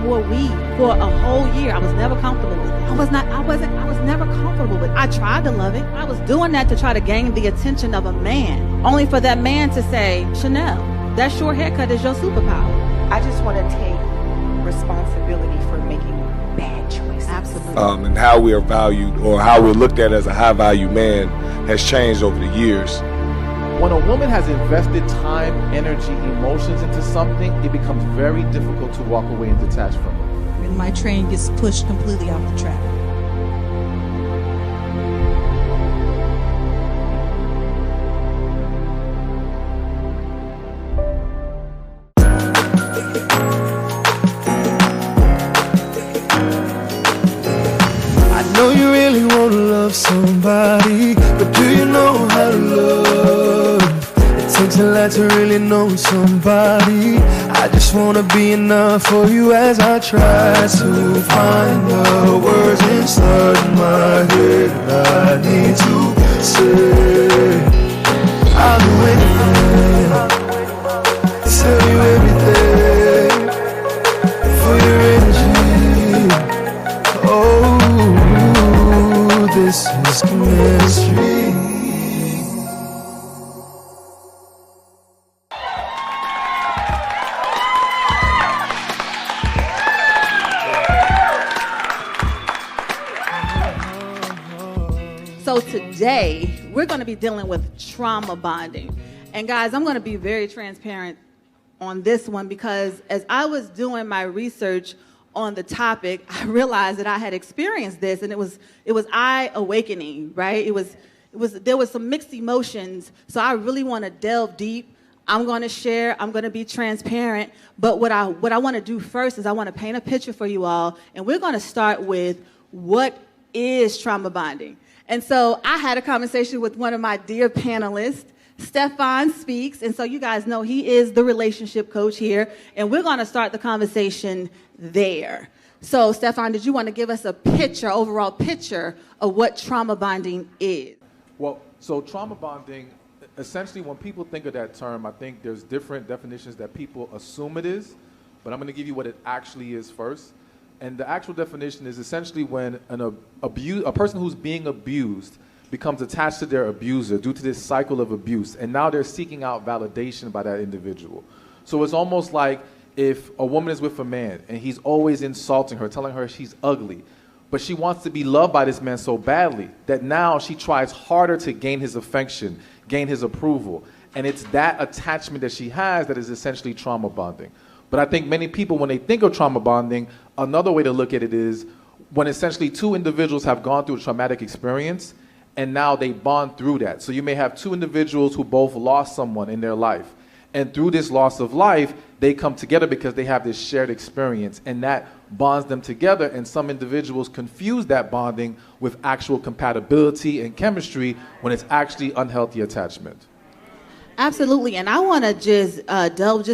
wore weave for a whole year. I was never comfortable with it. I was never comfortable with it. I tried to love it. I was doing that to try to gain the attention of a man, only for that man to say, Chanel, that short haircut is your superpower. I just want to take responsibility for making bad choices. Absolutely. And how we are valued, or how we're looked at as a high value man, has changed over the years. When a woman has invested time, energy, emotions into something, it becomes very difficult to walk away and detach from it. And my train gets pushed completely off the track. I know you really want to love somebody, but do you know how to love? It takes a lot to really know somebody. I just want to be enough for you as I try to find the words inside my head I need to say. I'll do anything, tell you everything for your energy. Oh, this is chemistry. So today, we're going to be dealing with trauma bonding. And guys, I'm going to be very transparent on this one because as I was doing my research on the topic, I realized that I had experienced this, and it was eye-awakening, right? There was some mixed emotions, so I really want to delve deep. I'm going to share, I'm going to be transparent, but what I want to do first is I want to paint a picture for you all, and we're going to start with what is trauma bonding. And so I had a conversation with one of my dear panelists, Stefan Speaks, and so you guys know he is the relationship coach here, and we're going to start the conversation there. So, Stefan, did you want to give us a picture, overall picture of what trauma bonding is? Well, so trauma bonding, essentially when people think of that term, I think there's different definitions that people assume it is, but I'm going to give you what it actually is first. And the actual definition is essentially when a person who's being abused becomes attached to their abuser due to this cycle of abuse, and now they're seeking out validation by that individual. So it's almost like if a woman is with a man and he's always insulting her, telling her she's ugly, but she wants to be loved by this man so badly that now she tries harder to gain his affection, gain his approval. And it's that attachment that she has that is essentially trauma bonding. But I think many people, when they think of trauma bonding, another way to look at it is when essentially two individuals have gone through a traumatic experience and now they bond through that. So you may have two individuals who both lost someone in their life. And through this loss of life, they come together because they have this shared experience, and that bonds them together. And some individuals confuse that bonding with actual compatibility and chemistry when it's actually unhealthy attachment. Absolutely, and I want to just delve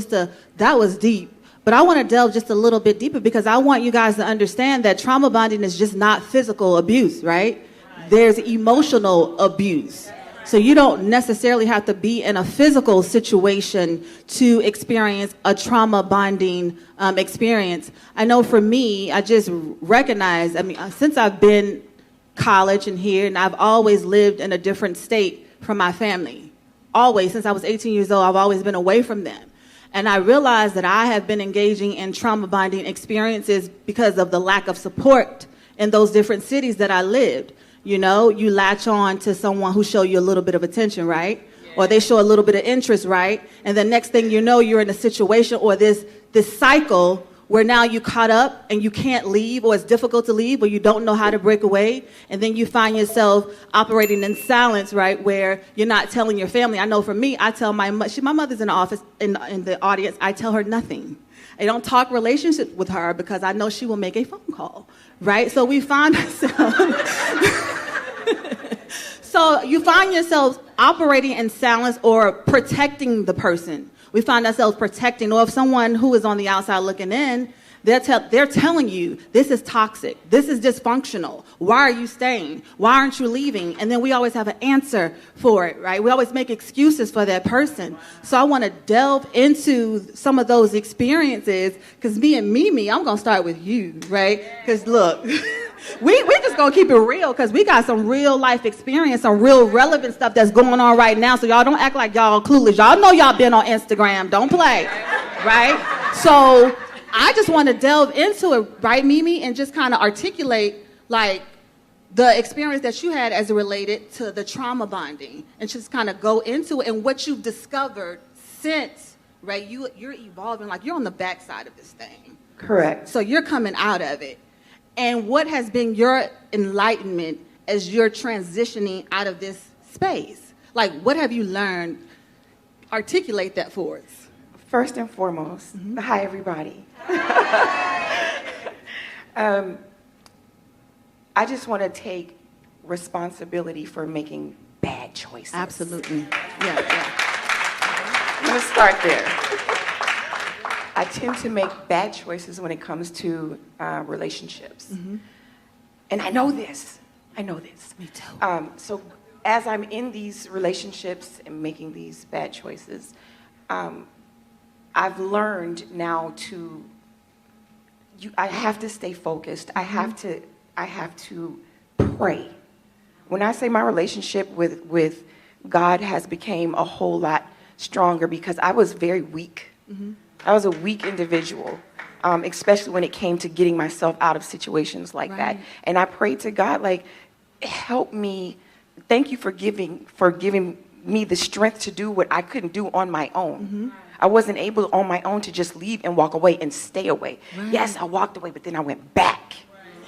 that was deep, but I want to delve just a little bit deeper because I want you guys to understand that trauma bonding is just not physical abuse, right? There's emotional abuse. So you don't necessarily have to be in a physical situation to experience a trauma bonding experience. I know for me, I just recognize, since I've been college and here, and I've always lived in a different state from my family. Always, since I was 18 years old, I've always been away from them. And I realized that I have been engaging in trauma bonding experiences because of the lack of support in those different cities that I lived. You know, you latch on to someone who show you a little bit of attention, right? Or they show a little bit of interest, right? And the next thing you know, you're in a situation or this cycle where now you caught up and you can't leave, or it's difficult to leave, or you don't know how to break away. And then you find yourself operating in silence, right? Where you're not telling your family. I know for me, I tell my mother's in the office, in the audience, I tell her nothing. I don't talk relationship with her because I know she will make a phone call, right? So we find ourselves, so you find yourselves operating in silence or protecting the person. We find ourselves protecting, or if someone who is on the outside looking in, They're telling you this is toxic, this is dysfunctional. Why are you staying? Why aren't you leaving? And then we always have an answer for it, right? We always make excuses for that person. So I want to delve into some of those experiences, because me and Mimi, I'm gonna start with you, right? Because look. We just gonna keep it real, because we got some real life experience, some real relevant stuff that's going on right now. So y'all don't act like y'all clueless. Y'all know y'all been on Instagram. Don't play, right? So I just want to delve into it, right, Mimi, and just kind of articulate like the experience that you had as it related to the trauma bonding, and just kind of go into it and what you've discovered since, right? You're evolving, like you're on the backside of this thing. Correct. So you're coming out of it. And what has been your enlightenment as you're transitioning out of this space? Like, what have you learned? Articulate that for us. First and foremost, hi, everybody. I just want to take responsibility for making bad choices. Absolutely. Yeah. I'm going to start there. I tend to make bad choices when it comes to relationships. Mm-hmm. And I know this. Me too. So as I'm in these relationships and making these bad choices, I've learned now I have to stay focused. I have to pray. When I say my relationship with God has become a whole lot stronger, because I was very weak. Mm-hmm. I was a weak individual, especially when it came to getting myself out of situations like that. And I prayed to God, like, help me. Thank you for giving me the strength to do what I couldn't do on my own. Mm-hmm. I wasn't able on my own to just leave and walk away and stay away. Right. Yes, I walked away, but then I went back.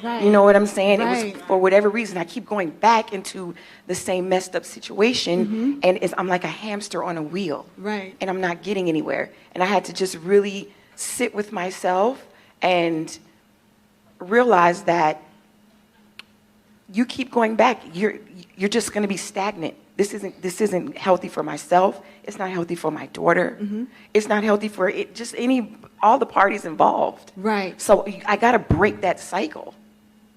Right. You know what I'm saying? Right. It was for whatever reason, I keep going back into the same messed up situation, and I'm like a hamster on a wheel. Right. And I'm not getting anywhere. And I had to just really sit with myself and realize that you keep going back, you're just going to be stagnant. This isn't healthy for myself. It's not healthy for my daughter. Mm-hmm. It's not healthy for all the parties involved. Right. So I got to break that cycle.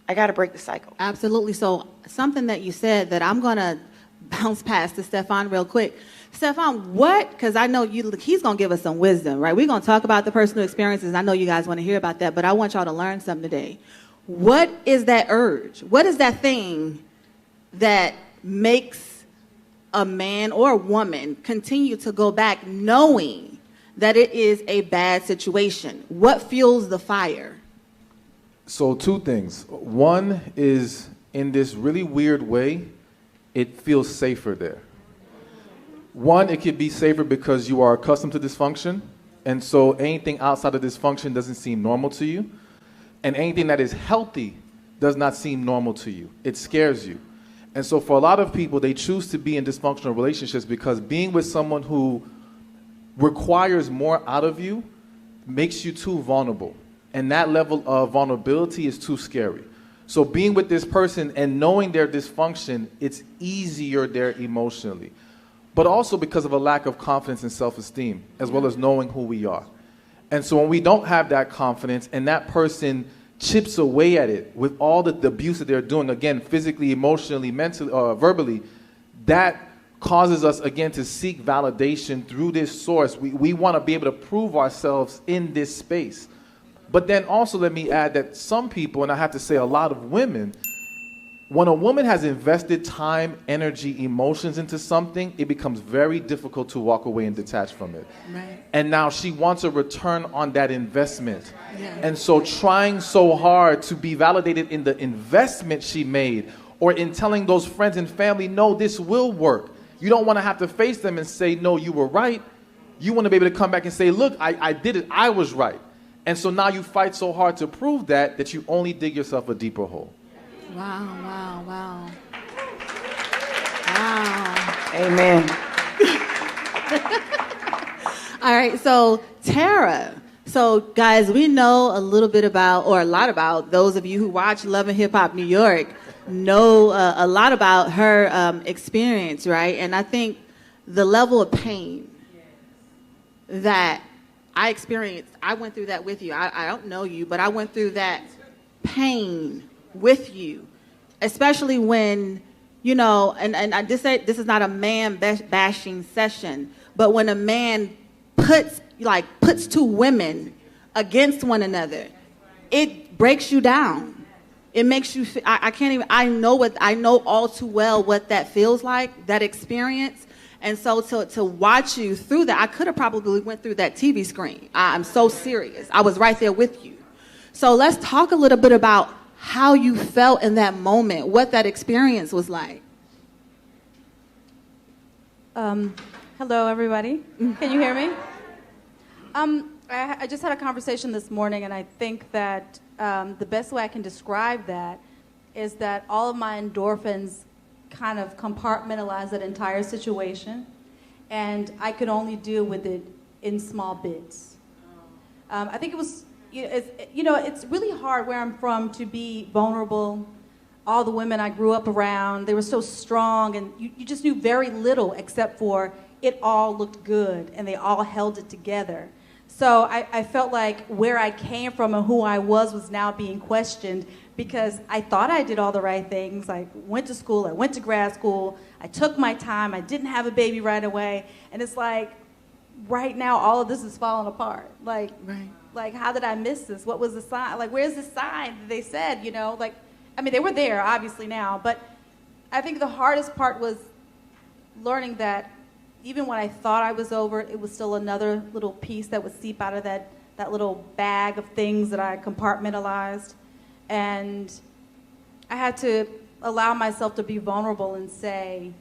I got to break the cycle. Absolutely. So something that you said that I'm going to bounce past to Stefan real quick. Stefan, because I know he's going to give us some wisdom, right? We're going to talk about the personal experiences. I know you guys want to hear about that, but I want y'all to learn something today. What is that urge? What is that thing that makes a man or a woman continue to go back knowing that it is a bad situation? What fuels the fire? So two things. One is, in this really weird way, it feels safer there. One, it could be safer because you are accustomed to dysfunction, and so anything outside of dysfunction doesn't seem normal to you, and anything that is healthy does not seem normal to you. It scares you. And so for a lot of people, they choose to be in dysfunctional relationships because being with someone who requires more out of you makes you too vulnerable. And that level of vulnerability is too scary. So being with this person and knowing their dysfunction, it's easier there emotionally. But also because of a lack of confidence and self-esteem, as well as knowing who we are. And so when we don't have that confidence and that person chips away at it with all the abuse that they're doing, again, physically, emotionally, mentally, verbally, that causes us, again, to seek validation through this source. We want to be able to prove ourselves in this space. But then also let me add that some people, and I have to say a lot of women, when a woman has invested time, energy, emotions into something, it becomes very difficult to walk away and detach from it. Right. And now she wants a return on that investment. Yeah. And so trying so hard to be validated in the investment she made, or in telling those friends and family, no, this will work. You don't want to have to face them and say, no, you were right. You want to be able to come back and say, look, I did it. I was right. And so now you fight so hard to prove that you only dig yourself a deeper hole. Wow. Amen. All right, so Tara. So guys, we know a little bit about, or a lot about, those of you who watch Love and Hip Hop New York know a lot about her experience, right? And I think the level of pain that I went through that with you. I don't know you, but I went through that pain with you, especially when, you know, and I just say this is not a man bashing session, but when a man puts two women against one another, it breaks you down. It makes you, I know all too well what that feels like, that experience. And so to watch you through that, I could have probably went through that TV screen. I'm so serious. I was right there with you. So let's talk a little bit about how you felt in that moment, what that experience was like. Hello, everybody. Can you hear me? I just had a conversation this morning, and I think that the best way I can describe that is that all of my endorphins kind of compartmentalize that entire situation, and I could only deal with it in small bits. I think it was, it's really hard where I'm from to be vulnerable. All the women I grew up around, they were so strong, and you just knew very little except for it all looked good, and they all held it together. So I felt like where I came from and who I was now being questioned because I thought I did all the right things. I went to school, I went to grad school, I took my time, I didn't have a baby right away, and it's like, right now all of this is falling apart. Like, right. Like, how did I miss this? What was the sign? Like, where's the sign that they said, like, I mean, they were there, obviously, now, but I think the hardest part was learning that even when I thought I was over it, it was still another little piece that would seep out of that little bag of things that I compartmentalized. And I had to allow myself to be vulnerable and say,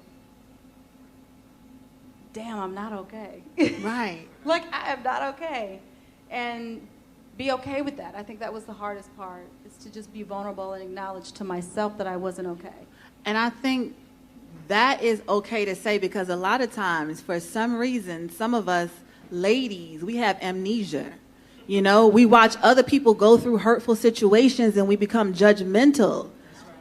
damn, I'm not okay. Right. Like, I am not okay. And be okay with that. I think that was the hardest part, is to just be vulnerable and acknowledge to myself that I wasn't okay. And I think that is okay to say because a lot of times, for some reason, some of us ladies, we have amnesia. You know, we watch other people go through hurtful situations and we become judgmental,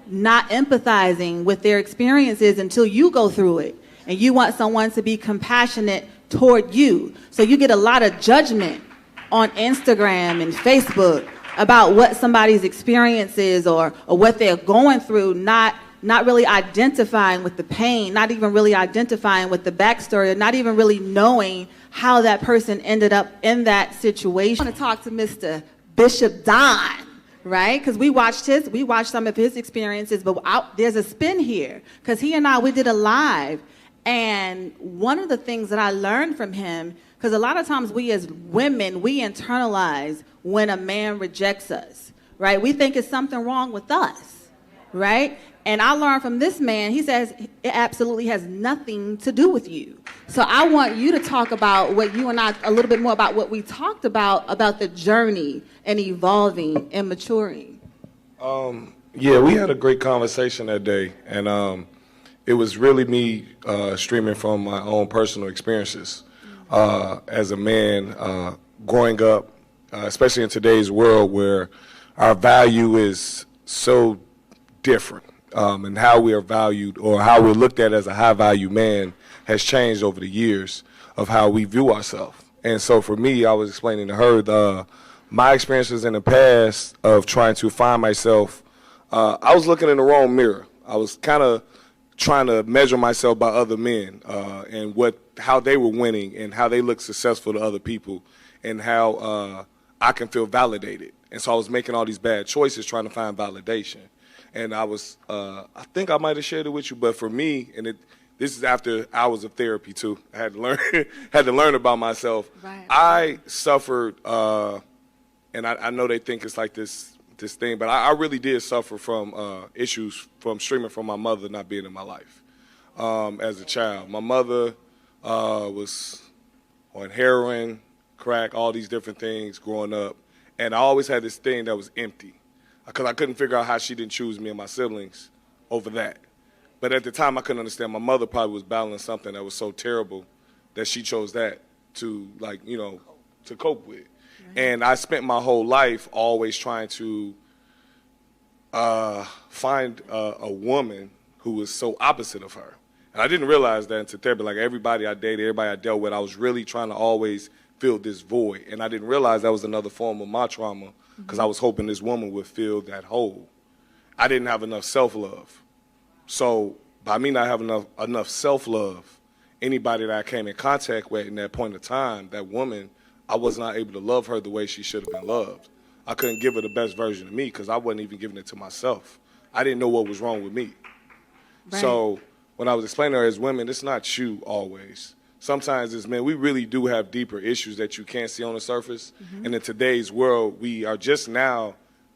not empathizing with their experiences until you go through it. And you want someone to be compassionate toward you. So you get a lot of judgment on Instagram and Facebook about what somebody's experience is or what they're going through, not really identifying with the pain, not even really identifying with the backstory, or not even really knowing how that person ended up in that situation. I want to talk to Mr. Bishop Don, right? Because we watched some of his experiences, but there's a spin here. Because he and we did a live, and one of the things that I learned from him, because a lot of times we as women, we internalize when a man rejects us, right? We think it's something wrong with us, right? And I learned from this man, he says it absolutely has nothing to do with you. So I want you to talk about what you and I, a little bit more about what we talked about the journey and evolving and maturing. Yeah, we had a great conversation that day. And it was really me streaming from my own personal experiences as a man growing up, especially in today's world where our value is so different. And how we are valued or how we're looked at as a high-value man has changed over the years of how we view ourselves. And so for me, I was explaining to her my experiences in the past of trying to find myself. I was looking in the wrong mirror. I was kind of trying to measure myself by other men and how they were winning and how they looked successful to other people and how I can feel validated. And so I was making all these bad choices trying to find validation. And I was, I think I might have shared it with you, but for me, this is after hours of therapy too. I had to learn about myself. Right. I suffered, and I know they think it's like this thing, but I really did suffer from issues from streaming from my mother not being in my life as a child. My mother was on heroin, crack, all these different things growing up, and I always had this thing that was empty. Because I couldn't figure out how she didn't choose me and my siblings over that. But at the time, I couldn't understand. My mother probably was battling something that was so terrible that she chose that to, to cope with. Right. And I spent my whole life always trying to find a woman who was so opposite of her. And I didn't realize that until therapy. Like everybody I dated, everybody I dealt with, I was really trying to always fill this void. And I didn't realize that was another form of my trauma because I was hoping this woman would fill that hole. I didn't have enough self-love. So by me not having enough self-love, anybody that I came in contact with in that point of time, that woman, I was not able to love her the way she should have been loved. I couldn't give her the best version of me because I wasn't even giving it to myself. I didn't know what was wrong with me. Right. So when I was explaining to her as women, it's not you always. Sometimes as men, we really do have deeper issues that you can't see on the surface. And in today's world, we are just now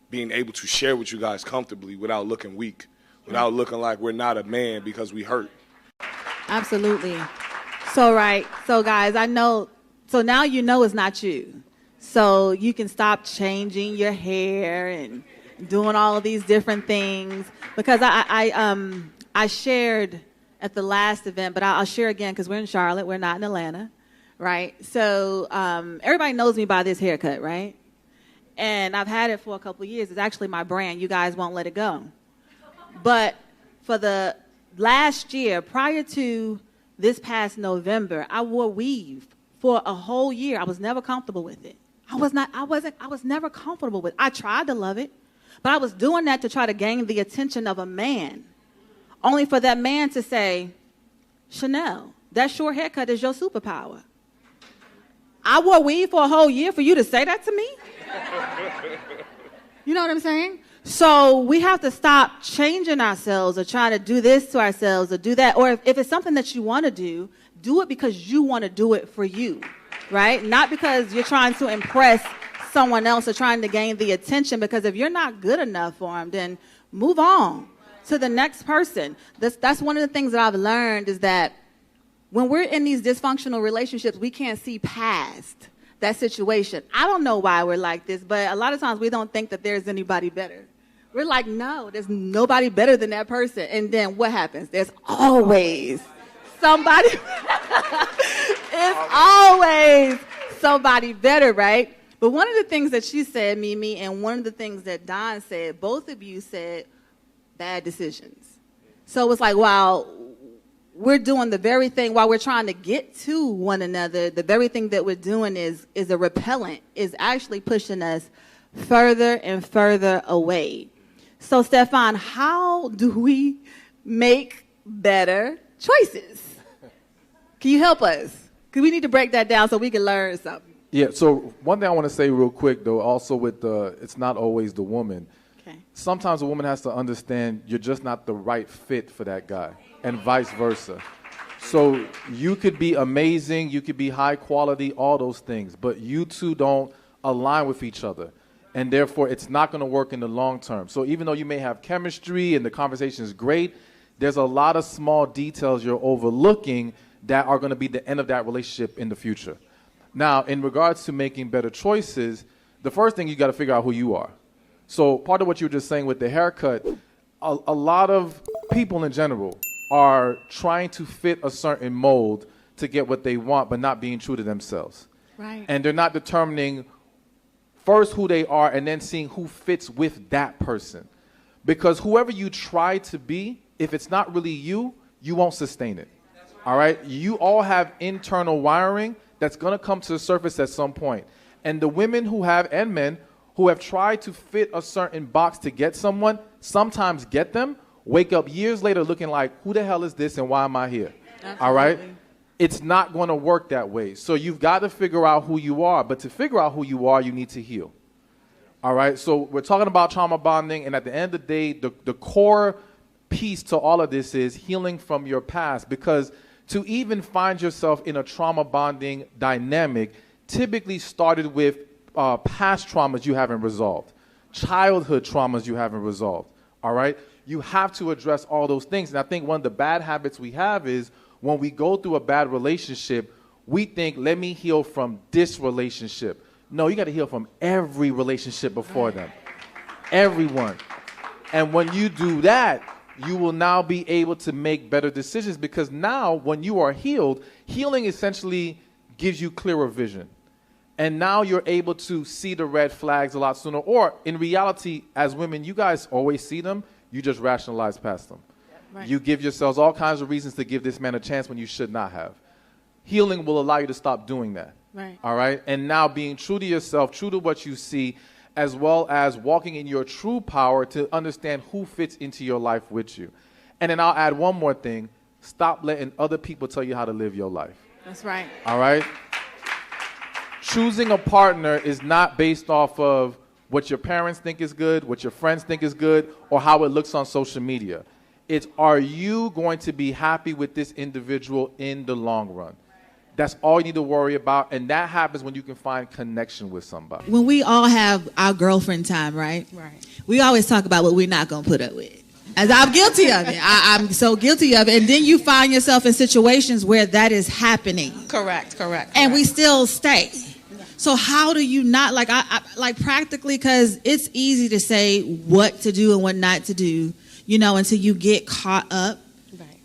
being able to share with you guys comfortably without looking weak, without looking like we're not a man because we hurt. Absolutely. So, right. So, guys, I know. So now you know it's not you. So you can stop changing your hair and doing all of these different things. Because I shared at the last event, but I'll share again because we're in Charlotte. We're not in Atlanta, right? So everybody knows me by this haircut, right? And I've had it for a couple of years. It's actually my brand. You guys won't let it go. But for the last year, prior to this past November, I wore weave for a whole year. I was never comfortable with it. I was never comfortable with it. I tried to love it, but I was doing that to try to gain the attention of a man, only for that man to say, Chanel, that short haircut is your superpower. I wore weave for a whole year for you to say that to me? You know what I'm saying? So we have to stop changing ourselves or trying to do this to ourselves or do that. Or if it's something that you want to do it because you want to do it for you, right? Not because you're trying to impress someone else or trying to gain the attention, because if you're not good enough for them, then move on to the next person. That's one of the things that I've learned is that when we're in these dysfunctional relationships, we can't see past that situation. I don't know why we're like this, but a lot of times we don't think that there's anybody better. We're like, no, there's nobody better than that person. And then what happens? There's always somebody. It's always somebody better, right? But one of the things that she said, Mimi, and one of the things that Don said, both of you said bad decisions. So it's like, while we're doing the very thing, while we're trying to get to one another, the very thing that we're doing is a repellent, is actually pushing us further and further away. So, Stefan, how do we make better choices? Can you help us? Because we need to break that down so we can learn something. Yeah, so one thing I want to say real quick, though, also with it's not always the woman. Okay. Sometimes a woman has to understand you're just not the right fit for that guy, and vice versa. So you could be amazing, you could be high quality, all those things, but you two don't align with each other. And therefore, it's not going to work in the long term. So even though you may have chemistry and the conversation is great, there's a lot of small details you're overlooking that are going to be the end of that relationship in the future. Now, in regards to making better choices, the first thing you got to figure out who you are. So part of what you were just saying with the haircut, a lot of people in general are trying to fit a certain mold to get what they want, but not being true to themselves. Right. And they're not determining first who they are and then seeing who fits with that person. Because whoever you try to be, if it's not really you, you won't sustain it. All right? You all have internal wiring that's going to come to the surface at some point. And the women who have, and men, who have tried to fit a certain box to get someone, sometimes get them, wake up years later looking like, who the hell is this and why am I here? Absolutely. All right? It's not going to work that way. So you've got to figure out who you are. But to figure out who you are, you need to heal. All right? So we're talking about trauma bonding. And at the end of the day, the core piece to all of this is healing from your past. Because to even find yourself in a trauma bonding dynamic typically started with past traumas you haven't resolved, childhood traumas you haven't resolved. All right? You have to address all those things. And I think one of the bad habits we have is when we go through a bad relationship, we think, let me heal from this relationship. No, you got to heal from every relationship before them. Everyone. And when you do that, you will now be able to make better decisions, because now when you are healed, healing essentially gives you clearer vision. And now you're able to see the red flags a lot sooner. Or in reality, as women, you guys always see them. You just rationalize past them. Right. You give yourselves all kinds of reasons to give this man a chance when you should not have. Healing will allow you to stop doing that. Right. All right? And now being true to yourself, true to what you see, as well as walking in your true power to understand who fits into your life with you. And then I'll add one more thing. Stop letting other people tell you how to live your life. That's right. All right? Choosing a partner is not based off of what your parents think is good, what your friends think is good, or how it looks on social media. It's, are you going to be happy with this individual in the long run? That's all you need to worry about, and that happens when you can find connection with somebody. When we all have our girlfriend time, right? Right. We always talk about what we're not going to put up with. As I'm guilty of it. I'm so guilty of it. And then you find yourself in situations where that is happening. Correct. And we still stay. So how do you not, like, like practically, because it's easy to say what to do and what not to do, you know, until you get caught up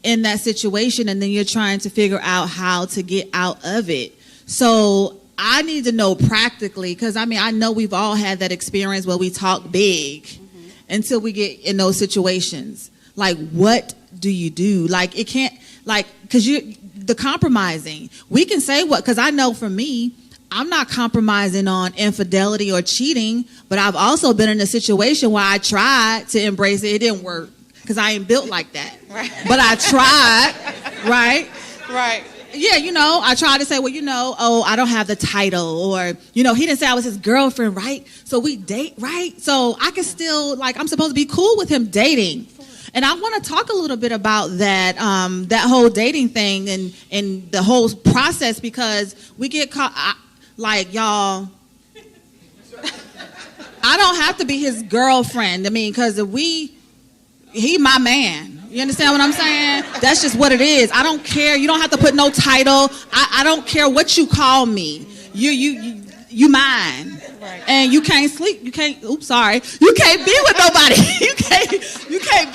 in that situation, and then you're trying to figure out how to get out of it. So I need to know practically, because, I mean, I know we've all had that experience where we talk big until we get in those situations. Like, what do you do? Like, it can't, like, because the compromising, we can say what, because I know for me, I'm not compromising on infidelity or cheating, but I've also been in a situation where I tried to embrace it. It didn't work because I ain't built like that. Right. But I tried, right? Right. Yeah, you know, I tried to say, well, you know, oh, I don't have the title, or, you know, he didn't say I was his girlfriend, right? So we date, right? So I can still, like, I'm supposed to be cool with him dating. And I want to talk a little bit about that, that whole dating thing and the whole process, because we get caught, like, y'all, I don't have to be his girlfriend. I mean, because he my man. You understand what I'm saying? That's just what it is. I don't care. You don't have to put no title. I don't care what you call me. You mine. Right. And you can't sleep. You can't. Oops, sorry. You can't be with nobody.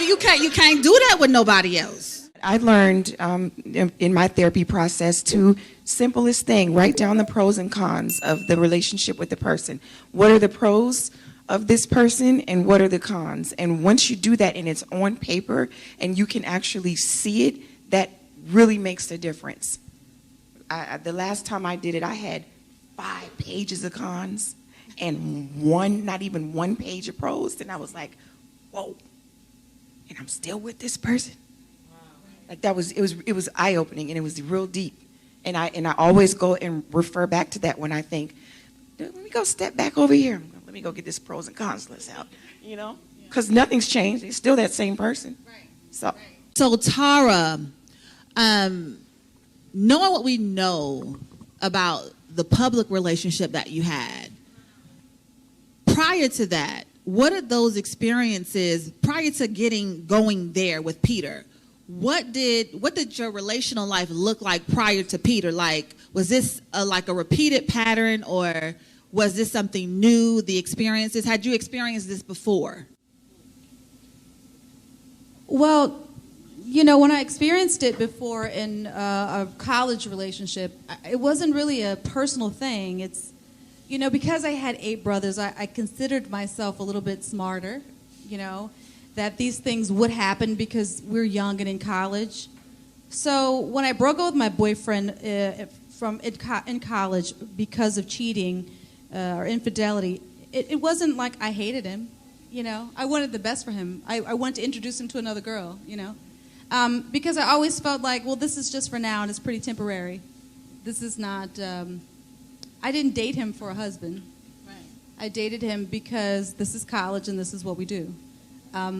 You can't do that with nobody else. I learned in my therapy process to simplest thing, write down the pros and cons of the relationship with the person. What are the pros of this person and what are the cons? And once you do that and it's on paper and you can actually see it, that really makes a difference. The last time I did it, I had 5 pages of cons and not even one page of pros, and I was like, whoa, and I'm still with this person. Like it was eye-opening, and it was real deep. And I always go and refer back to that when I think, let me go step back over here. Let me go get this pros and cons list out, you know? Because nothing's changed. It's still that same person. Right. So Tara, knowing what we know about the public relationship that you had, prior to that, what are those experiences prior to going there with Peter? What did your relational life look like prior to Peter? Like, was this like a repeated pattern, or was this something new, the experiences? Had you experienced this before? Well, you know, when I experienced it before in a college relationship, it wasn't really a personal thing. It's, you know, because I had 8 brothers, I considered myself a little bit smarter, you know, that these things would happen because we're young and in college. So when I broke up with my boyfriend in college because of cheating or infidelity, it wasn't like I hated him, you know. I wanted the best for him. I wanted to introduce him to another girl, you know. Because I always felt like, well, this is just for now and it's pretty temporary. This is not, I didn't date him for a husband. Right. I dated him because this is college and this is what we do.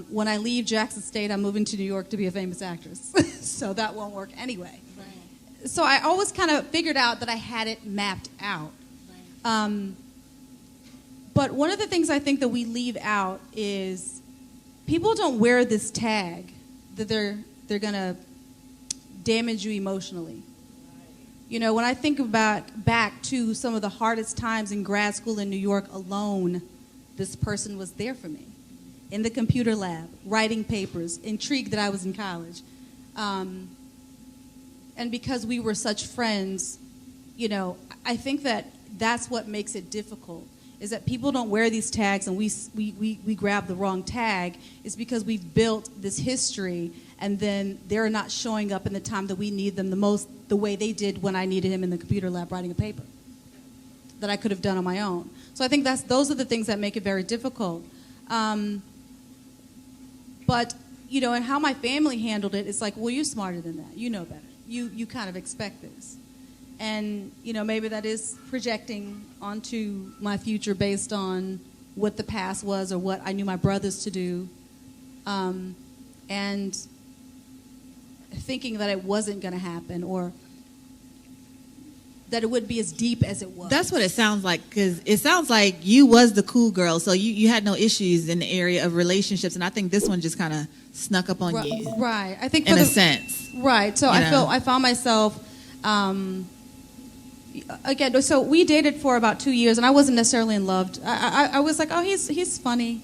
When I leave Jackson State, I'm moving to New York to be a famous actress. So that won't work anyway. Right. So I always kind of figured out that I had it mapped out. Right. But one of the things I think that we leave out is people don't wear this tag that they're going to damage you emotionally. You know, when I think about back to some of the hardest times in grad school in New York alone, this person was there for me. In the computer lab, writing papers, intrigued that I was in college. And because we were such friends, you know, I think that that's what makes it difficult, is that people don't wear these tags and we grab the wrong tag, is because we've built this history and then they're not showing up in the time that we need them the most, the way they did when I needed him in the computer lab writing a paper that I could have done on my own. So I think those are the things that make it very difficult. But, you know, and how my family handled it, it's like, well, you're smarter than that. You know better. You kind of expect this. And, you know, maybe that is projecting onto my future based on what the past was or what I knew my brothers to do. And thinking that it wasn't going to happen or that it wouldn't be as deep as it was. That's what it sounds like, because it sounds like you was the cool girl, so you had no issues in the area of relationships, and I think this one just kind of snuck up on you. Right. I think in a sense. Right. So I found myself, again, so we dated for about 2 years, and I wasn't necessarily in love. I was like, oh, he's funny,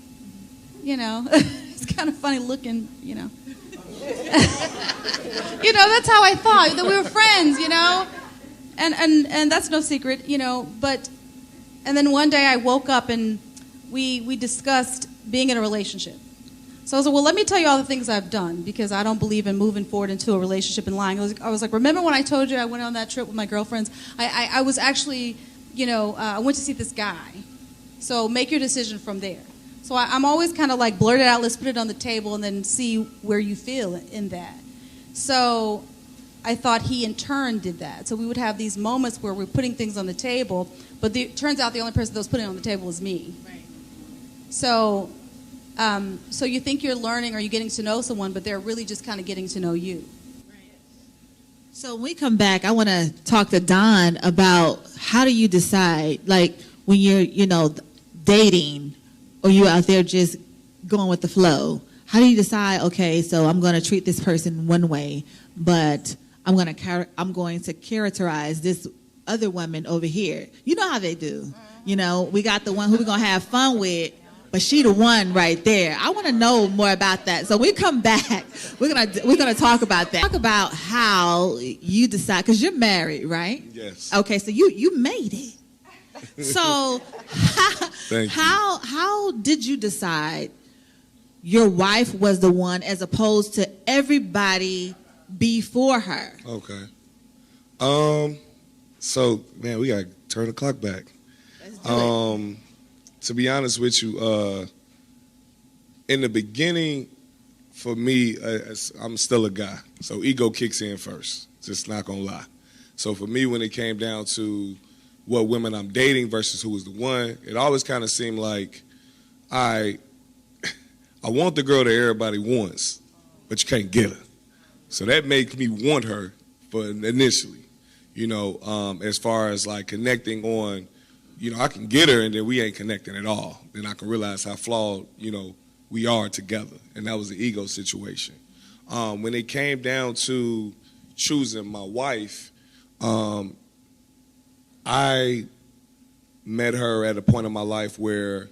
you know. He's kind of funny looking, you know. You know, that's how I thought, that we were friends, you know. And that's no secret, you know, and then one day I woke up and we discussed being in a relationship. So I was like, well, let me tell you all the things I've done, because I don't believe in moving forward into a relationship and lying. I was like, remember when I told you I went on that trip with my girlfriends? I was actually, you know, I went to see this guy. So make your decision from there. So I'm always kind of like, blurt it out, let's put it on the table and then see where you feel in that. So I thought he in turn did that. So we would have these moments where we're putting things on the table, but it turns out the only person that was putting it on the table was me. Right. So you think you're learning or you're getting to know someone, but they're really just kind of getting to know you. Right. So when we come back, I want to talk to Don about how do you decide, like when you're, you know, dating or you're out there just going with the flow, how do you decide, okay, so I'm going to treat this person one way, but I'm going to characterize this other woman over here. You know how they do. You know, we got the one who we're going to have fun with, but she the one right there. I want to know more about that. So we come back, we're gonna talk about that. Talk about how you decide, because you're married, right? Yes. Okay, so you made it. So how did you decide your wife was the one as opposed to everybody before her? Okay. So, man, we got to turn the clock back. Let's do it. To be honest with you, in the beginning, for me, I'm still a guy. So ego kicks in first, just not going to lie. So for me, when it came down to what women I'm dating versus who was the one, it always kind of seemed like I want the girl that everybody wants, but you can't get her. So that made me want her for initially, you know, as far as like connecting on, you know, I can get her and then we ain't connecting at all. Then I can realize how flawed, you know, we are together. And that was the ego situation. When it came down to choosing my wife, I met her at a point in my life where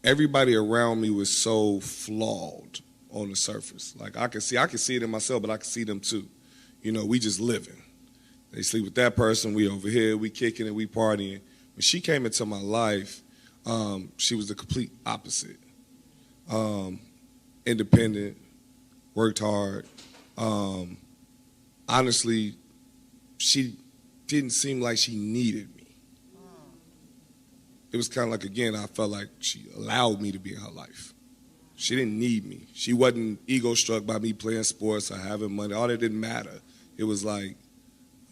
everybody around me was so flawed on the surface. Like I could see it in myself, but I could see them too. You know, we just living. They sleep with that person, we over here, we kicking it, we partying. When she came into my life, she was the complete opposite. Independent, worked hard. Honestly, she didn't seem like she needed me. It was kind of like, again, I felt like she allowed me to be in her life. She didn't need me. She wasn't ego-struck by me playing sports or having money. All that didn't matter. It was like,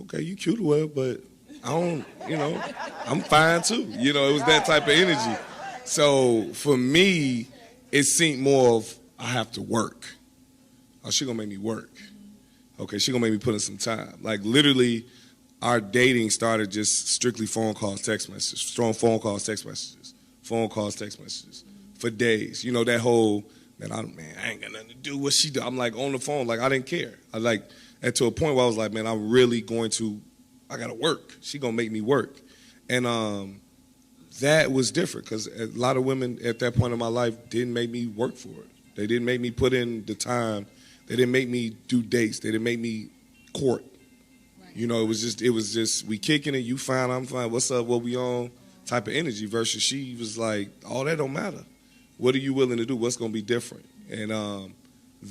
okay, you cute or whatever, but I don't, you know, I'm fine too. You know, it was that type of energy. So for me, it seemed more of I have to work. Oh, she gonna make me work. Okay, she gonna make me put in some time. Like literally, our dating started just strictly phone calls, text messages, strong phone calls, text messages, phone calls, text messages for days. You know, that whole, I ain't got nothing to do what she do. I'm like on the phone, like I didn't care. I like, and to a point where I was like, man, I'm really going to, I gotta work. She gonna make me work. And that was different because a lot of women at that point in my life didn't make me work for it. They didn't make me put in the time. They didn't make me do dates. They didn't make me court. Right. You know, it was just we kicking it, you fine, I'm fine, what's up, what we on, type of energy versus she was like, all that don't matter. What are you willing to do? What's gonna be different? And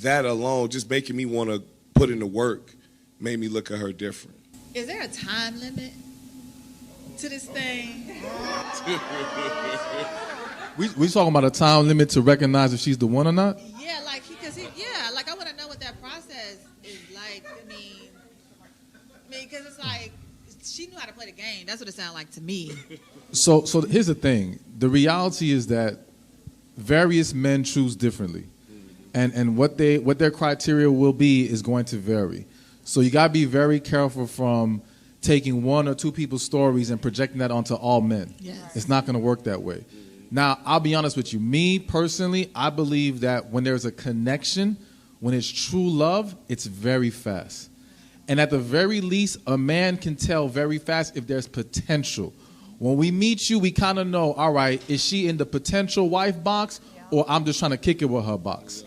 that alone, just making me want to put in the work, made me look at her different. Is there a time limit to this thing? We talking about a time limit to recognize if she's the one or not? Yeah, like like I want to know what that process is like. I mean, because it's like she knew how to play the game. That's what it sounded like to me. So here's the thing. The reality is that various men choose differently, and what their criteria will be is going to vary. So you got to be very careful from taking one or two people's stories and projecting that onto all men. Yes. It's not going to work that way. Now, I'll be honest with you. Me, personally, I believe that when there's a connection, when it's true love, it's very fast. And at the very least, a man can tell very fast if there's potential. When we meet you, we kind of know, all right, is she in the potential wife box or I'm just trying to kick it with her box?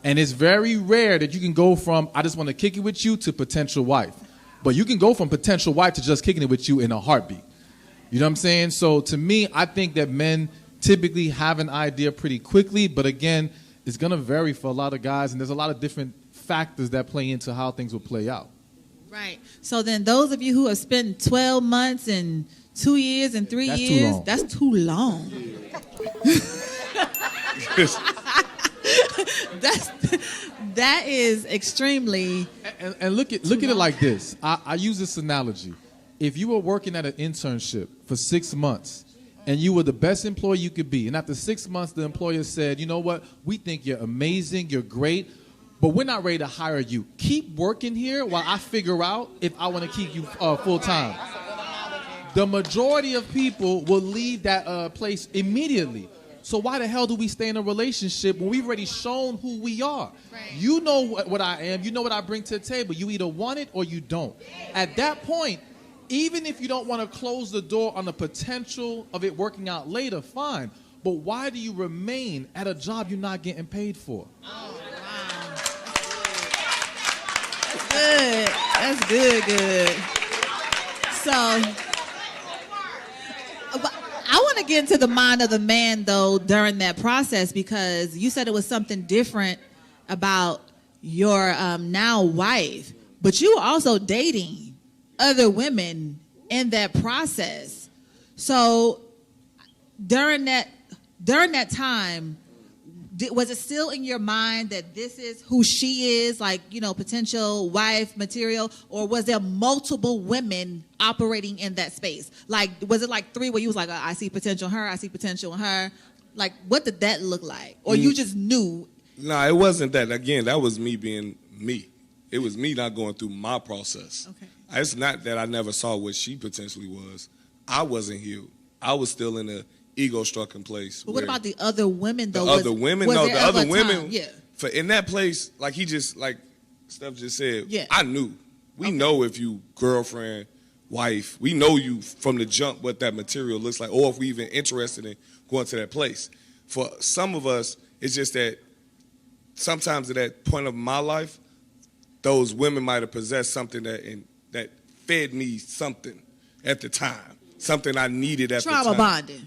And it's very rare that you can go from, I just want to kick it with you to potential wife. But you can go from potential wife to just kicking it with you in a heartbeat. You know what I'm saying? So to me, I think that men typically have an idea pretty quickly. But again, it's going to vary for a lot of guys. And there's a lot of different factors that play into how things will play out. Right. So then those of you who have spent 12 months and 2 years and 3 years, that's too long. That is extremely. And look at it like this. I use this analogy. If you were working at an internship for 6 months and you were the best employee you could be, and after 6 months the employer said, you know what, we think you're amazing, you're great, but we're not ready to hire you. Keep working here while I figure out if I want to keep you full time. The majority of people will leave that place immediately. So why the hell do we stay in a relationship when we've already shown who we are? Right. You know what I am. You know what I bring to the table. You either want it or you don't. At that point, even if you don't want to close the door on the potential of it working out later, fine. But why do you remain at a job you're not getting paid for? Oh, wow. That's good. So I want to get into the mind of the man, though, during that process, because you said it was something different about your now wife, but you were also dating other women in that process. So during that time, was it still in your mind that this is who she is, like, you know, potential wife material, or was there multiple women operating in that space? Like, was it like three where you was like, I see potential in her, I see potential in her? Like, what did that look like? Or you just knew? No, it wasn't that. Again, that was me being me. It was me not going through my process. Okay. It's not that I never saw what she potentially was. I wasn't healed. I was still in a ego-stricken place. But what about the other women, though? The other women? No, the other women. Yeah. For in that place, like Steph just said, yeah. I knew. We know if you girlfriend, wife, we know you from the jump what that material looks like, or if we even interested in going to that place. For some of us, it's just that sometimes at that point of my life, those women might have possessed something that fed me something at the time. Something I needed at the time.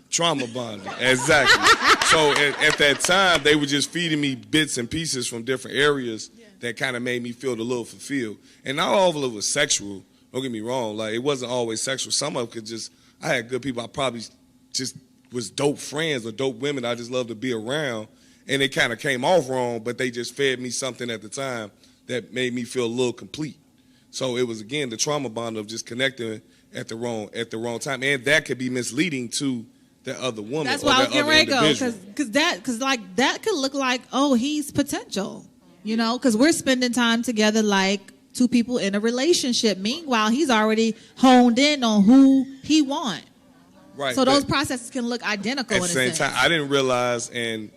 Trauma bonding, exactly. So at that time, they were just feeding me bits and pieces from different areas that kind of made me feel a little fulfilled. And not all of it was sexual. Don't get me wrong. Like, it wasn't always sexual. Some of it could just, I had good people. I probably just was dope friends or dope women I just loved to be around. And it kind of came off wrong, but they just fed me something at the time that made me feel a little complete. So it was, again, the trauma bond of just connecting at the wrong time, and that could be misleading to the other woman. That's why I was getting ready to go, because that could look like, oh, he's potential, you know, because we're spending time together like two people in a relationship. Meanwhile, he's already honed in on who he wants. Right. So those processes can look identical. At the same time, I didn't realize, and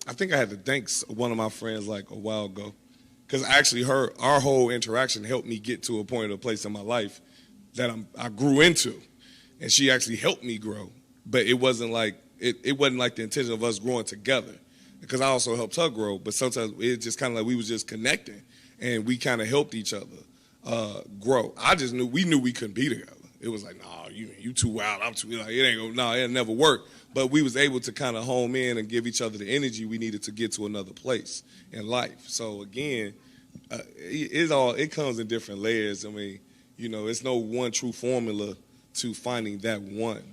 I think I had to thank one of my friends like a while ago, because actually our whole interaction helped me get to a point or a place in my life that I grew into, and she actually helped me grow. But it wasn't like it wasn't like the intention of us growing together, because I also helped her grow. But sometimes it just kind of like we was just connecting, and we kind of helped each other grow. We knew we couldn't be together. it was like, nah, you too wild, I'm too, like, it ain't gonna, nah, it'll never work. But we was able to kind of home in and give each other the energy we needed to get to another place in life. So again, it comes in different layers. I mean, you know, it's no one true formula to finding that one.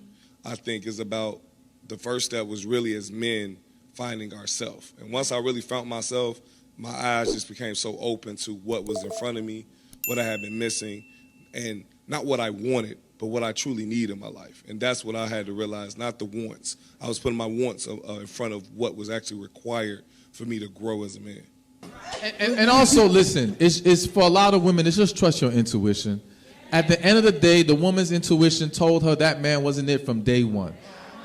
I think is about the first step was really as men finding ourselves. And once I really found myself, my eyes just became so open to what was in front of me, what I had been missing, and not what I wanted, but what I truly need in my life. And that's what I had to realize, not the wants. I was putting my wants in front of what was actually required for me to grow as a man. And also, listen, it's for a lot of women, it's just trust your intuition. At the end of the day, the woman's intuition told her that man wasn't it from day one.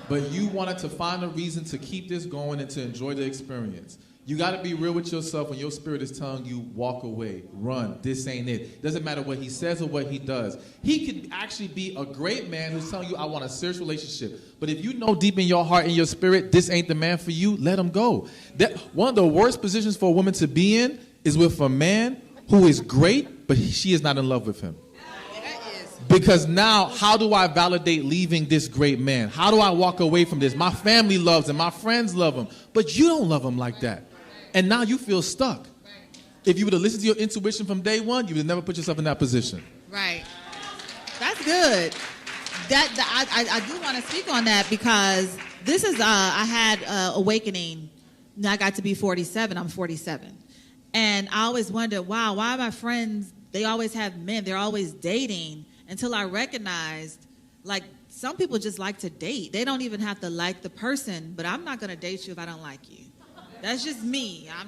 But you wanted to find a reason to keep this going and to enjoy the experience. You got to be real with yourself when your spirit is telling you, walk away, run, this ain't it. Doesn't matter what he says or what he does. He could actually be a great man who's telling you, I want a serious relationship. But if you know deep in your heart and your spirit, this ain't the man for you, let him go. One of the worst positions for a woman to be in is with a man who is great, but she is not in love with him. Because now, how do I validate leaving this great man? How do I walk away from this? My family loves him. My friends love him. But you don't love him like that. And now you feel stuck. If you would have listened to your intuition from day one, you would have never put yourself in that position. Right. That's good. I do want to speak on that because this is, I had awakening. Now I got to be 47. I'm 47. And I always wondered, wow, why my friends, they always have men. They're always dating. Until I recognized, like, some people just like to date. They don't even have to like the person, but I'm not going to date you if I don't like you. That's just me. I'm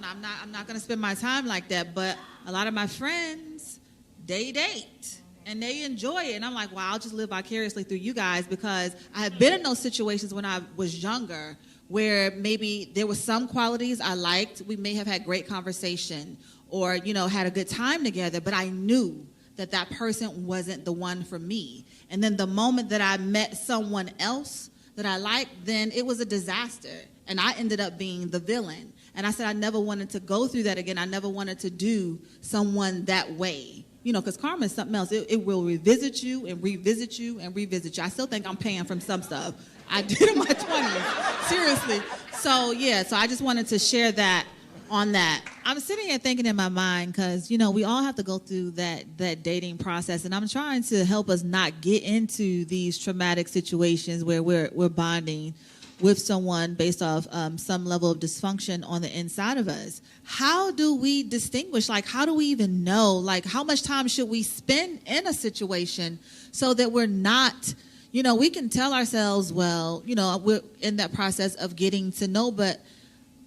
not going to spend my time like that. But a lot of my friends, they date, and they enjoy it. And I'm like, wow, I'll just live vicariously through you guys because I have been in those situations when I was younger where maybe there were some qualities I liked. We may have had great conversation or, you know, had a good time together, but I knew that person wasn't the one for me. And then the moment that I met someone else that I liked, then it was a disaster. And I ended up being the villain. And I said I never wanted to go through that again. I never wanted to do someone that way. You know, because karma is something else. It will revisit you and revisit you and revisit you. I still think I'm paying from some stuff I did in my 20s. Seriously. So, yeah, so I just wanted to share that on that. I'm sitting here thinking in my mind because, you know, we all have to go through that dating process, and I'm trying to help us not get into these traumatic situations where we're bonding with someone based off some level of dysfunction on the inside of us. How do we distinguish? Like, how do we even know? Like, how much time should we spend in a situation so that we're not, you know, we can tell ourselves, well, you know, we're in that process of getting to know, but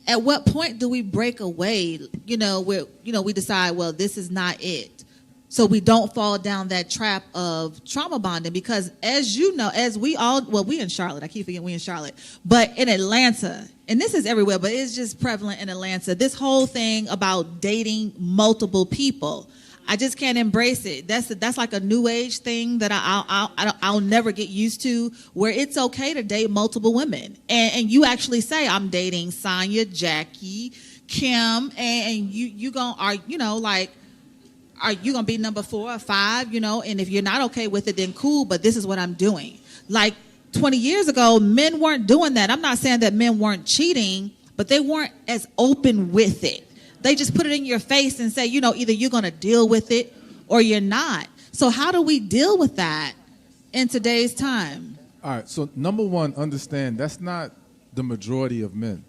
at what point do we break away? We decide, well, this is not it. So we don't fall down that trap of trauma bonding because as you know, as we all, well, we in Charlotte, I keep forgetting we in Charlotte, but in Atlanta, and this is everywhere, but it's just prevalent in Atlanta, this whole thing about dating multiple people. I just can't embrace it. That's like a new age thing that I'll never get used to, where it's okay to date multiple women, and you actually say I'm dating Sonya, Jackie, Kim, and you are you gonna be number 4 or 5? You know, and if you're not okay with it, then cool. But this is what I'm doing. Like 20 years ago, men weren't doing that. I'm not saying that men weren't cheating, but they weren't as open with it. They just put it in your face and say, you know, either you're going to deal with it or you're not. So how do we deal with that in today's time? All right. So number one, understand that's not the majority of men.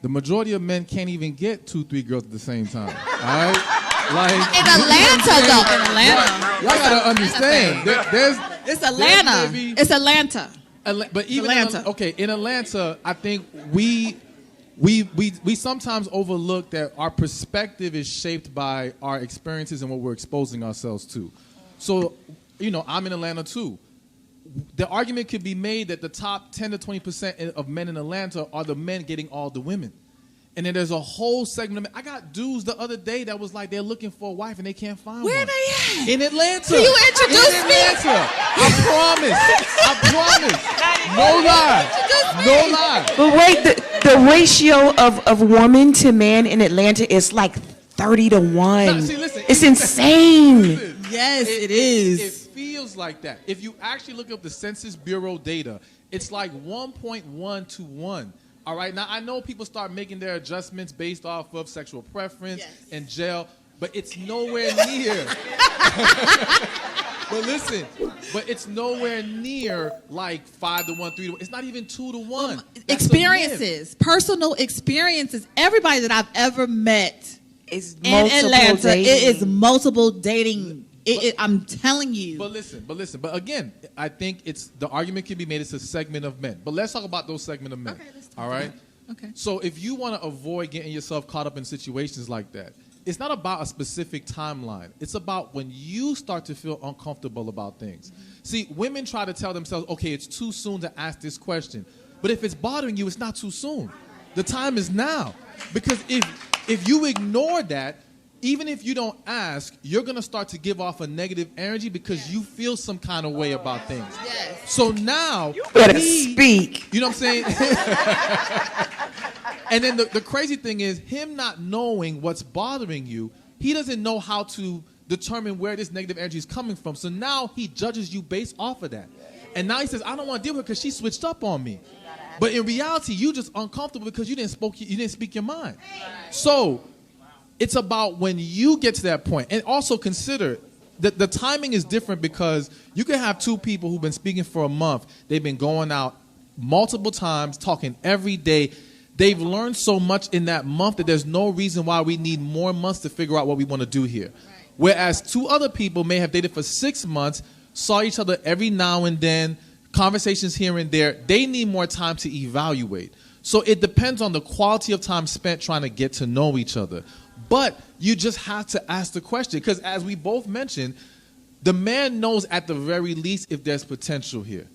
The majority of men can't even get 2-3 girls at the same time. All right? Like in Atlanta, though. In Atlanta. Y'all got to understand. It's Atlanta. It's Atlanta. But even Atlanta. In Atlanta, I think we sometimes overlook that our perspective is shaped by our experiences and what we're exposing ourselves to. So, you know, I'm in Atlanta too. The argument could be made that the top 10 to 20% of men in Atlanta are the men getting all the women. And then there's a whole segment of men. I got dudes the other day that was like they're looking for a wife and they can't find one. Where they at? In Atlanta. Can you introduce in me? Atlanta. I promise. No lie. But wait, the ratio of woman to man in Atlanta is like 30 to 1. No, see, listen, it's insane. Yes, it is. It feels feels like that. If you actually look up the Census Bureau data, it's like 1.1 to 1. All right, now I know people start making their adjustments based off of sexual preference and jail, but it's nowhere near. But listen, but it's nowhere near like 5 to 1, 3 to 1. It's not even 2 to 1. Experiences, personal experiences. Everybody that I've ever met It's in multiple Atlanta, dating. it is multiple dating. I'm telling you. But again, I think the argument can be made it's a segment of men. But let's talk about those segment of men. Okay, let's talk all right? about it. Okay. So if you want to avoid getting yourself caught up in situations like that, it's not about a specific timeline. It's about when you start to feel uncomfortable about things. Mm-hmm. See, women try to tell themselves, okay, it's too soon to ask this question. But if it's bothering you, it's not too soon. The time is now. Because if you ignore that, even if you don't ask, you're going to start to give off a negative energy because you feel some kind of way about things. Yes. So now, You better speak. You know what I'm saying? And then the crazy thing is, him not knowing what's bothering you, he doesn't know how to determine where this negative energy is coming from. So now he judges you based off of that. And now he says, I don't want to deal with her because she switched up on me. But in reality, you just uncomfortable because you didn't speak your mind. So it's about when you get to that point. And also consider that the timing is different because you can have two people who've been speaking for a month. They've been going out multiple times, talking every day. They've learned so much in that month that there's no reason why we need more months to figure out what we want to do here. Right. Whereas two other people may have dated for 6 months, saw each other every now and then, conversations here and there. They need more time to evaluate. So it depends on the quality of time spent trying to get to know each other. But you just have to ask the question because as we both mentioned, the man knows at the very least if there's potential here.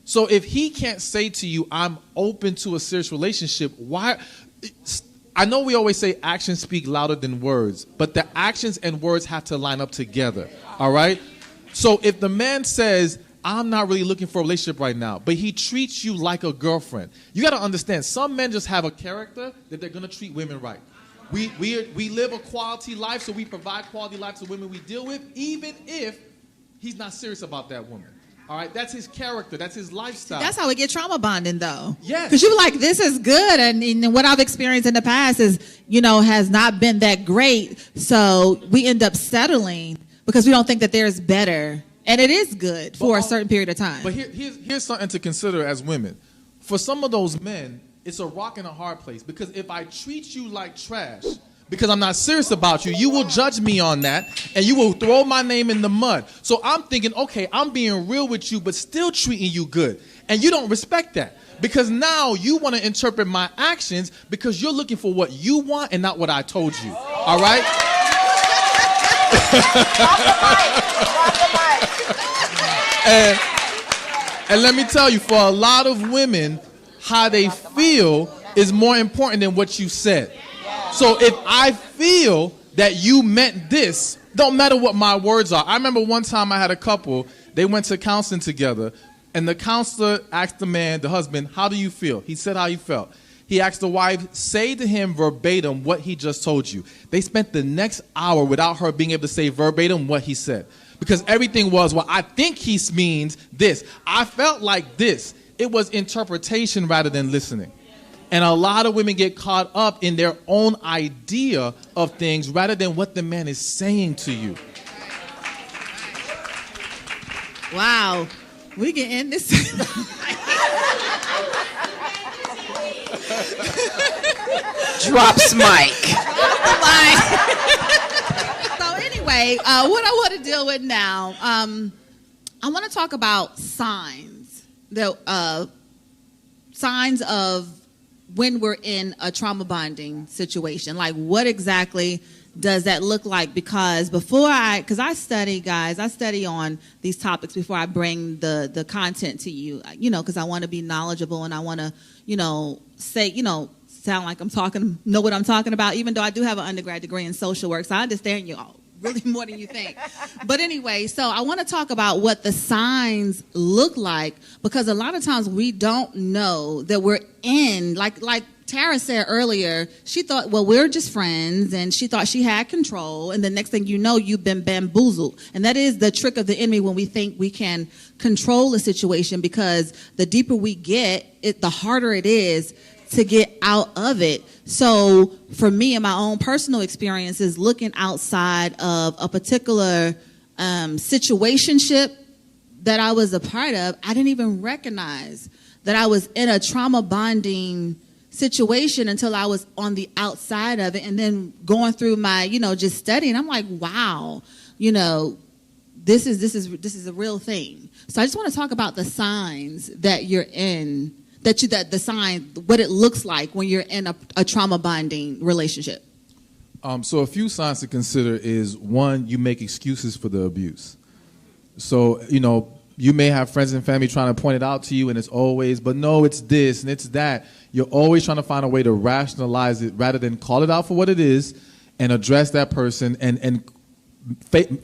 So if he can't say to you, I'm open to a serious relationship, why? I know we always say actions speak louder than words, but the actions and words have to line up together, all right? So if the man says, I'm not really looking for a relationship right now, but he treats you like a girlfriend, you got to understand, some men just have a character that they're going to treat women right. We live a quality life, so we provide quality life to women we deal with, even if he's not serious about that woman. All right, that's his character. That's his lifestyle. That's how we get trauma bonding, though. Yes. Because you're like, this is good. And what I've experienced in the past is, has not been that great. So we end up settling because we don't think that there's better. And it is good for a certain period of time. But here's something to consider as women. For some of those men, it's a rock and a hard place. Because if I treat you like trash, because I'm not serious about you, you will judge me on that, and you will throw my name in the mud. So I'm thinking, okay, I'm being real with you, but still treating you good. And you don't respect that. Because now you want to interpret my actions because you're looking for what you want and not what I told you. All right? And let me tell you, for a lot of women, how they feel is more important than what you said. So if I feel that you meant this, don't matter what my words are. I remember one time I had a couple, they went to counseling together, and the counselor asked the man, the husband, how do you feel? He said how he felt. He asked the wife, say to him verbatim what he just told you. They spent the next hour without her being able to say verbatim what he said. Because everything was, well, I think he means this. I felt like this. It was interpretation rather than listening. And a lot of women get caught up in their own idea of things rather than what the man is saying to you. Wow. We can end this. Drops mic. So anyway, what I want to deal with now, I want to talk about signs. Signs of when we're in a trauma bonding situation. Like, what exactly does that look like? Because because I study on these topics before I bring the content to you, because I want to be knowledgeable and I want to, sound like know what I'm talking about, even though I do have an undergrad degree in social work. So I understand you all really more than you think. But anyway, so I want to talk about what the signs look like, because a lot of times we don't know that we're in, like Tara said earlier, she thought, well, we're just friends, and she thought she had control, and the next thing you know, you've been bamboozled. And that is the trick of the enemy when we think we can control a situation, because the deeper we get, the harder it is to get out of it. So for me, in my own personal experiences, looking outside of a particular situationship that I was a part of, I didn't even recognize that I was in a trauma bonding situation until I was on the outside of it, and then going through my, just studying. I'm like, wow, this is a real thing. So I just want to talk about the signs that you're in, the sign, what it looks like when you're in a trauma bonding relationship. So a few signs to consider is, one, you make excuses for the abuse. So, you may have friends and family trying to point it out to you, and it's always, but no, it's this and it's that. You're always trying to find a way to rationalize it rather than call it out for what it is and address that person and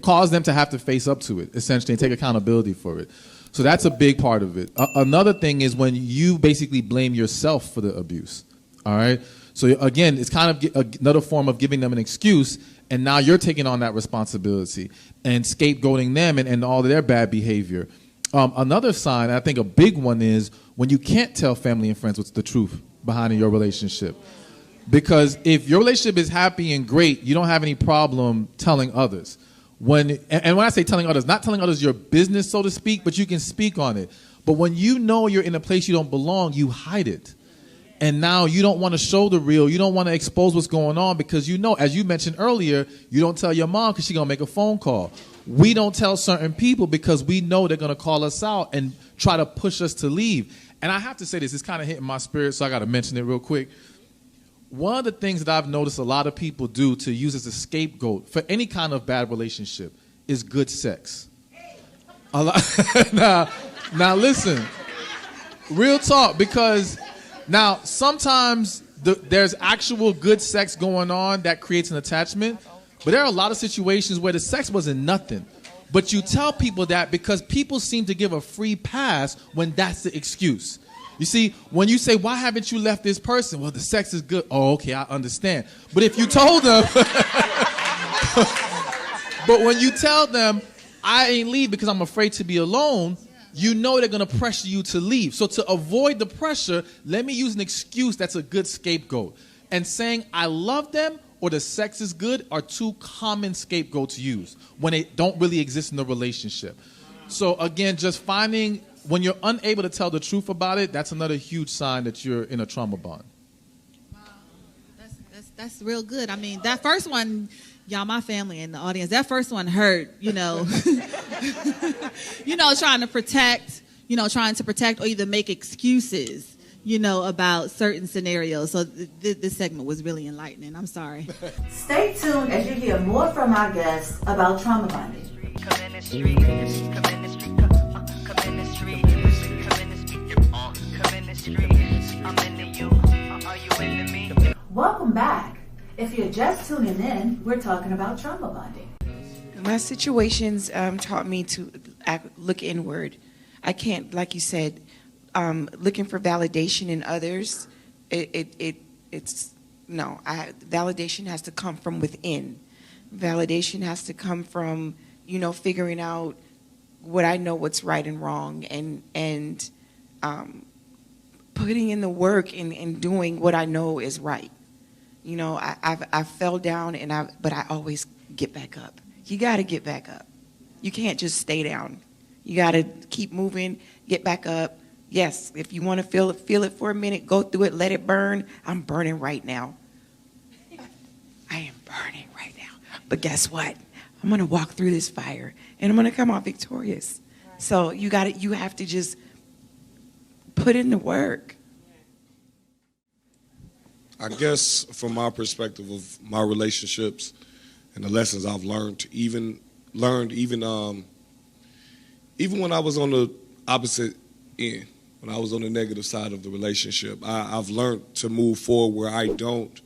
cause them to have to face up to it, essentially, and take accountability for it. So that's a big part of it. Another thing is when you basically blame yourself for the abuse, all right? So again, it's kind of another form of giving them an excuse, and now you're taking on that responsibility and scapegoating them and all of their bad behavior. Another sign, I think a big one, is when you can't tell family and friends what's the truth behind your relationship. Because if your relationship is happy and great, you don't have any problem telling others. When I say telling others, not telling others your business, so to speak, but you can speak on it. But when you know you're in a place you don't belong, you hide it. And now you don't want to show the real. You don't want to expose what's going on because as you mentioned earlier, you don't tell your mom because she's going to make a phone call. We don't tell certain people because we know they're going to call us out and try to push us to leave. And I have to say this, it's kind of hitting my spirit, so I got to mention it real quick. One of the things that I've noticed a lot of people do to use as a scapegoat for any kind of bad relationship is good sex. Now listen, real talk, because now sometimes there's actual good sex going on that creates an attachment, but there are a lot of situations where the sex wasn't nothing. But you tell people that because people seem to give a free pass when that's the excuse. You see, when you say, why haven't you left this person? Well, the sex is good. Oh, okay, I understand. But if you told them, but when you tell them, I ain't leave because I'm afraid to be alone, you know they're going to pressure you to leave. So to avoid the pressure, let me use an excuse that's a good scapegoat. And saying, I love them or the sex is good are two common scapegoats to use when they don't really exist in the relationship. So again, just finding, when you're unable to tell the truth about it, that's another huge sign that you're in a trauma bond. Wow, that's real good. I mean, that first one, y'all, my family in the audience, that first one hurt, trying to protect or either make excuses, about certain scenarios. So this segment was really enlightening. I'm sorry. Stay tuned as you hear more from our guests about trauma bonding. Welcome back. If you're just tuning in, we're talking about trauma bonding. My situations taught me to look inward. I can't, like you said, looking for validation in others. Validation has to come from within. Validation has to come from, figuring out what I know what's right and wrong, and putting in the work and doing what I know is right. I fell down but I always get back up. You got to get back up. You can't just stay down. You got to keep moving, get back up. Yes, if you want to feel it for a minute, go through it, let it burn. I'm burning right now. I am burning right now. But guess what? I'm going to walk through this fire, and I'm going to come out victorious. Right. So you have to just put in the work. I guess from my perspective of my relationships and the lessons I've learned, even when I was on the opposite end, when I was on the negative side of the relationship, I've learned to move forward where I don't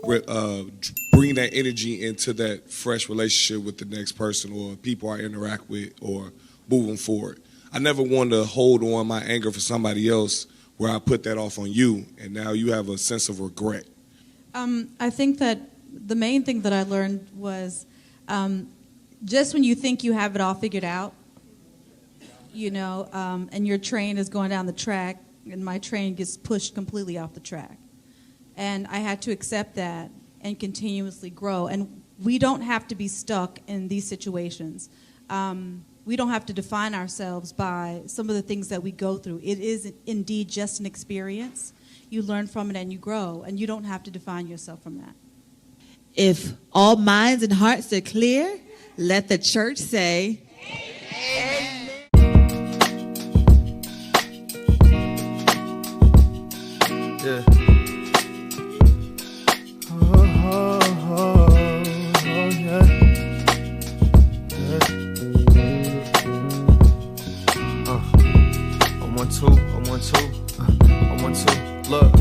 bring that energy into that fresh relationship with the next person or people I interact with or moving forward. I never wanted to hold on my anger for somebody else where I put that off on you, and now you have a sense of regret? I think that the main thing that I learned was just when you think you have it all figured out, and your train is going down the track, and my train gets pushed completely off the track. And I had to accept that and continuously grow. And we don't have to be stuck in these situations. We don't have to define ourselves by some of the things that we go through. It is indeed just an experience. You learn from it and you grow, and you don't have to define yourself from that. If all minds and hearts are clear, let the church say, Amen. Yeah. Yeah. I'm 1 2. I'm 1 2. Look.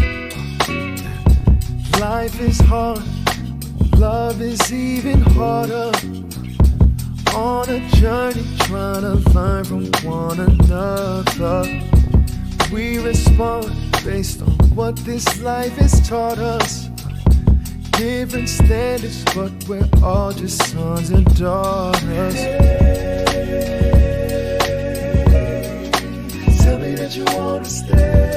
Life is hard. Love is even harder. On a journey trying to learn from one another. We respond based on what this life has taught us. Different standards, but we're all just sons and daughters. Tell me that you wanna stay.